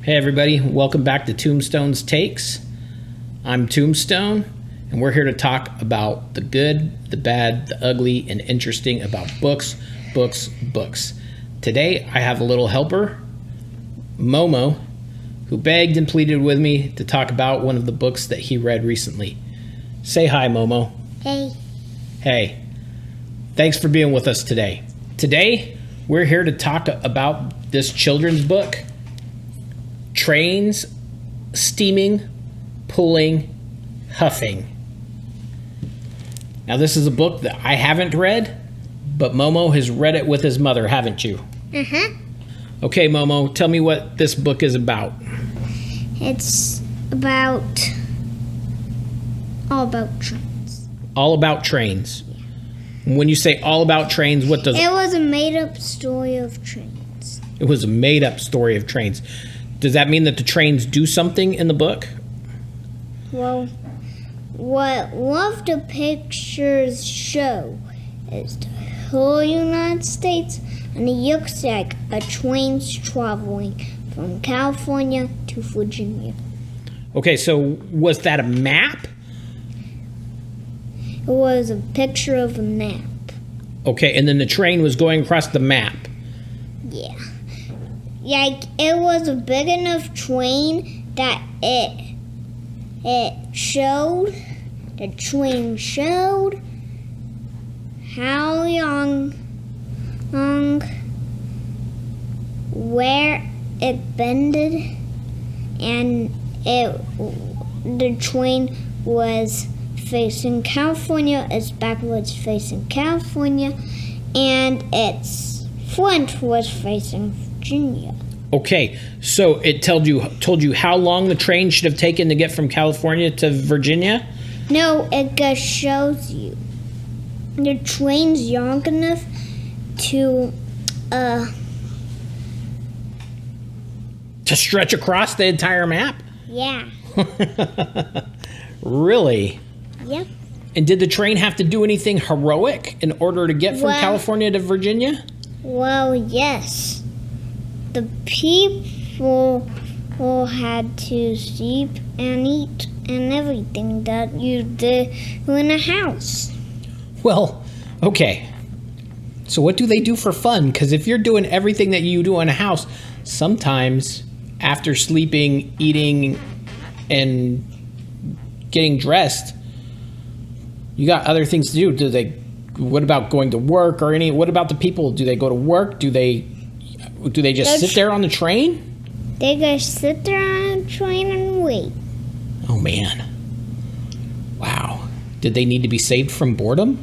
Hey everybody, welcome back to Tombstone's Takes. I'm Tombstone, and we're here to talk about the good, the bad, the ugly, and interesting about books. Today I have a little helper, Momo, who begged and pleaded with me to talk about one of the books that he read recently. Say hi, Momo. Hey. Hey. Thanks for being with us today. Today, we're here to talk about this children's book, Trains, Steaming, Pulling, Huffing. Now, this is a book that I haven't read, but Momo has read it with his mother, haven't you? Uh-huh. Okay, Momo, tell me what this book is about. It's all about trains. All about trains. When you say all about trains, what does... It was a made-up story of trains. It was a made-up story of trains. Does that mean that the trains do something in the book? Well, what one of the pictures show is the whole United States, and it looks like a train's traveling from California to Virginia. Okay, so was that a map? It was a picture of a map. Okay, and then the train was going across the map. Yeah. Like, it was a big enough train that the train showed how long, where it bended, and the train was facing California, its back was facing California, and its front was facing Virginia. Okay, so it told you how long the train should have taken to get from California to Virginia? No, it just shows you. The train's long enough to stretch across the entire map? Yeah. Really? Yep. And did the train have to do anything heroic in order to get from California to Virginia? Well, yes. The people had to sleep and eat and everything that you do in a house. Well, okay. So what do they do for fun? Because if you're doing everything that you do in a house, sometimes after sleeping, eating, and getting dressed, you got other things to do. What about going to work or what about the people? Do they go to work? Do they just sit there on the train? They just sit there on the train and wait. Oh, man. Wow. Did they need to be saved from boredom?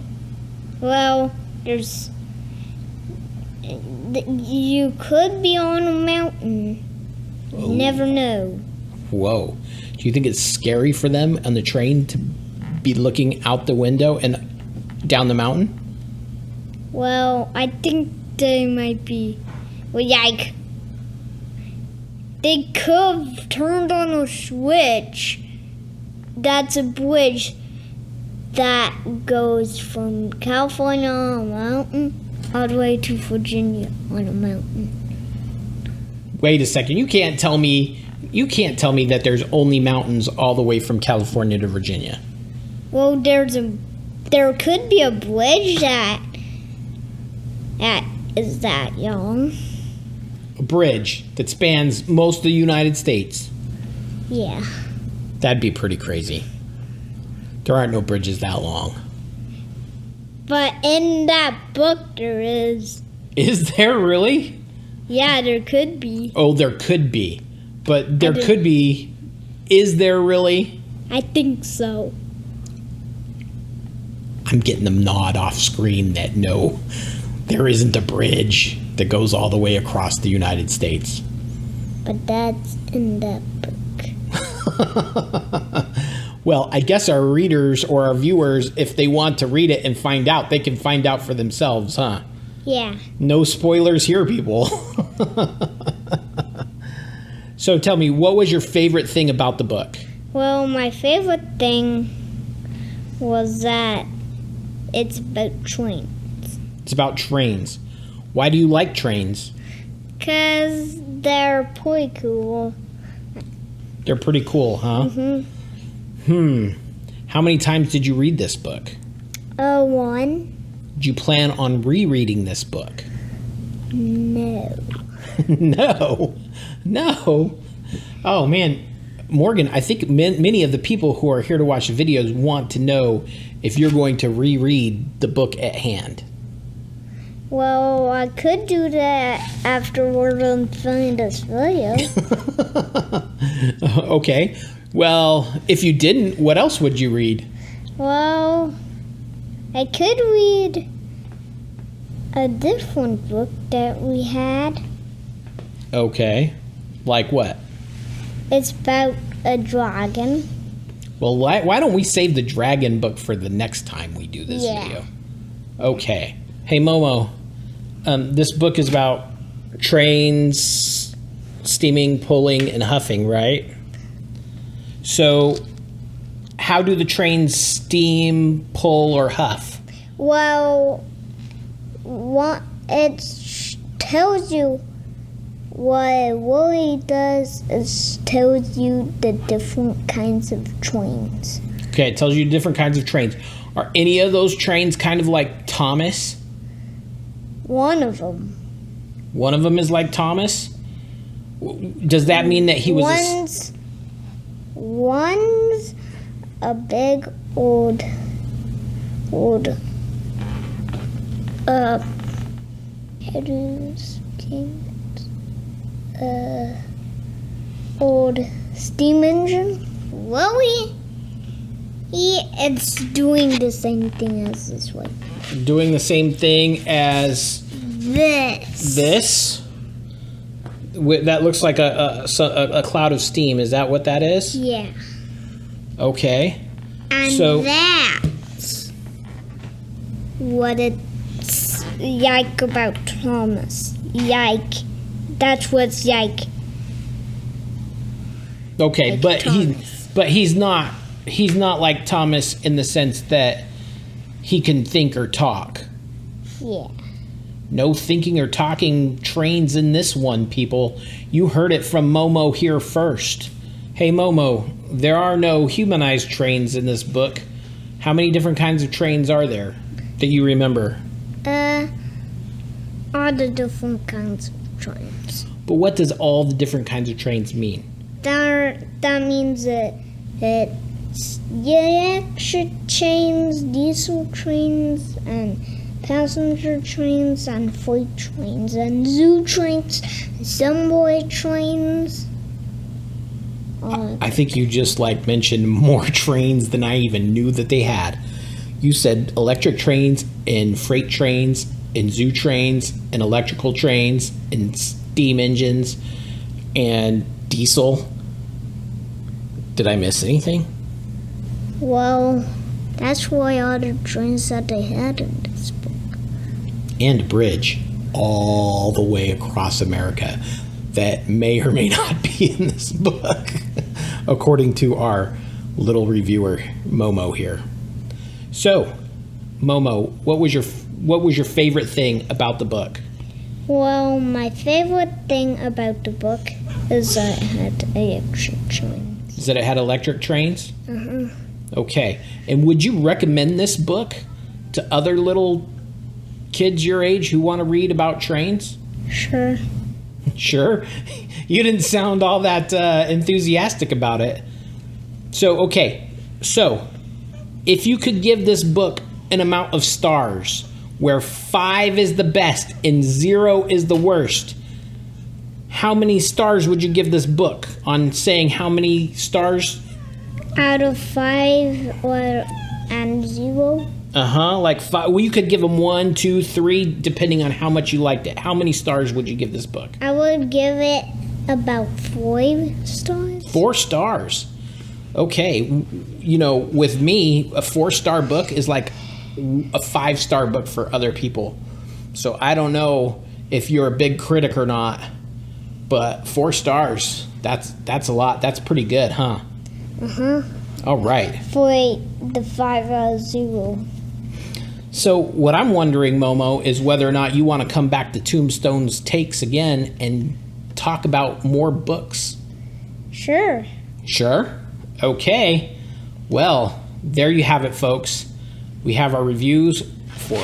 Well, you could be on a mountain. You never know. Whoa. Do you think it's scary for them on the train to be looking out the window and down the mountain? Well, I think they might be. Well, like, they could have turned on a switch. That's a bridge that goes from California on a mountain all the way to Virginia on a mountain. Wait a second. You can't tell me that there's only mountains all the way from California to Virginia. Well, there could be a bridge that is that long. A bridge that spans most of the United States. Yeah. That'd be pretty crazy. There aren't no bridges that long. But in that book there is. Is there really? Yeah, there could be. Oh, there could be. But there could be. Is there really? I think so. I'm getting them nod off screen that no, there isn't a bridge that goes all the way across the United States. But that's in that book. Well, I guess our readers or our viewers, if they want to read it and find out, they can find out for themselves, huh? Yeah. No spoilers here, people. So tell me, what was your favorite thing about the book? Well, my favorite thing was that it's about trains. It's about trains. Why do you like trains? Because they're pretty cool. They're pretty cool, huh? How many times did you read this book? One. Do you plan on rereading this book? No. No. Oh, man. Morgan, I think many of the people who are here to watch the videos want to know if you're going to reread the book at hand. Well, I could do that after we're done filming this video. Okay. Well, if you didn't, what else would you read? Well, I could read a different book that we had. Okay. Like what? It's about a dragon. Well, why don't we save the dragon book for the next time we do this video? Okay. Hey, Momo, this book is about trains steaming, pulling, and huffing, right? So, how do the trains steam, pull, or huff? Well, it tells you what it really does is tells you the different kinds of trains. Okay, it tells you different kinds of trains. Are any of those trains kind of like Thomas? One of them. One of them is like Thomas? Does that mean that he was One's a big old old steam engine? Really? It's doing the same thing as this one. doing the same thing as This. this? That looks like a cloud of steam. Is that what that is? Yeah. Okay. And So- that's what it's yike about Thomas. Yike. That's what's yike. Okay, Like but Thomas. he's not like Thomas in the sense that he can think or talk. Yeah. No thinking or talking trains in this one, people. You heard it from Momo here first. Hey, Momo, there are no humanized trains in this book. How many different kinds of trains are there that you remember? All the different kinds of trains. But what does all the different kinds of trains mean? That means that electric trains, diesel trains, and passenger trains, and freight trains, and zoo trains, and subway trains. I think you just mentioned more trains than I even knew that they had. You said electric trains and freight trains and zoo trains and electrical trains and steam engines and diesel. Did I miss anything? Well, that's why all the trains that they had in this book. And a bridge all the way across America that may or may not be in this book, according to our little reviewer Momo here. So, Momo, what was your favorite thing about the book? Well, my favorite thing about the book is that it had electric trains. Is that it had electric trains? Okay. And would you recommend this book to other little kids your age who want to read about trains? Sure. Sure. You didn't sound all that enthusiastic about it. So, okay. So, if you could give this book an amount of stars, where 5 is the best and 0 is the worst, how many stars would you give this book on saying how many stars? Out of 5 and 0? Like 5. Well, you could give them 1, 2, 3, depending on how much you liked it. How many stars would you give this book? I would give it about 4 stars. 4 stars. Okay. You know, with me, a 4-star book is like a 5-star book for other people. So I don't know if you're a big critic or not, but 4 stars, that's a lot. That's pretty good, huh? All right. For the 5 out of 0. So what I'm wondering, Momo, is whether or not you want to come back to Tombstone's Takes again and talk about more books. Sure. Sure. Okay. Well, there you have it, folks. We have our reviews for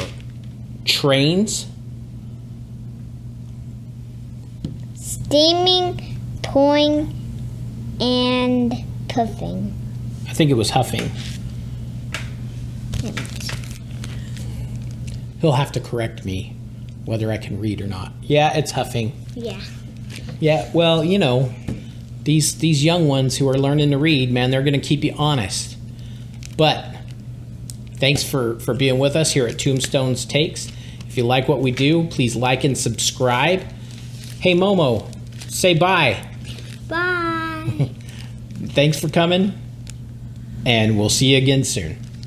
trains, steaming, toying, and puffing. I think it was Huffing. He'll have to correct me whether I can read or not. Yeah, it's Huffing. Yeah. Yeah, well, you know, these young ones who are learning to read, man, they're going to keep you honest. But thanks for being with us here at Tombstone's Takes. If you like what we do, please like and subscribe. Hey, Momo, say bye. Bye. Thanks for coming, and we'll see you again soon.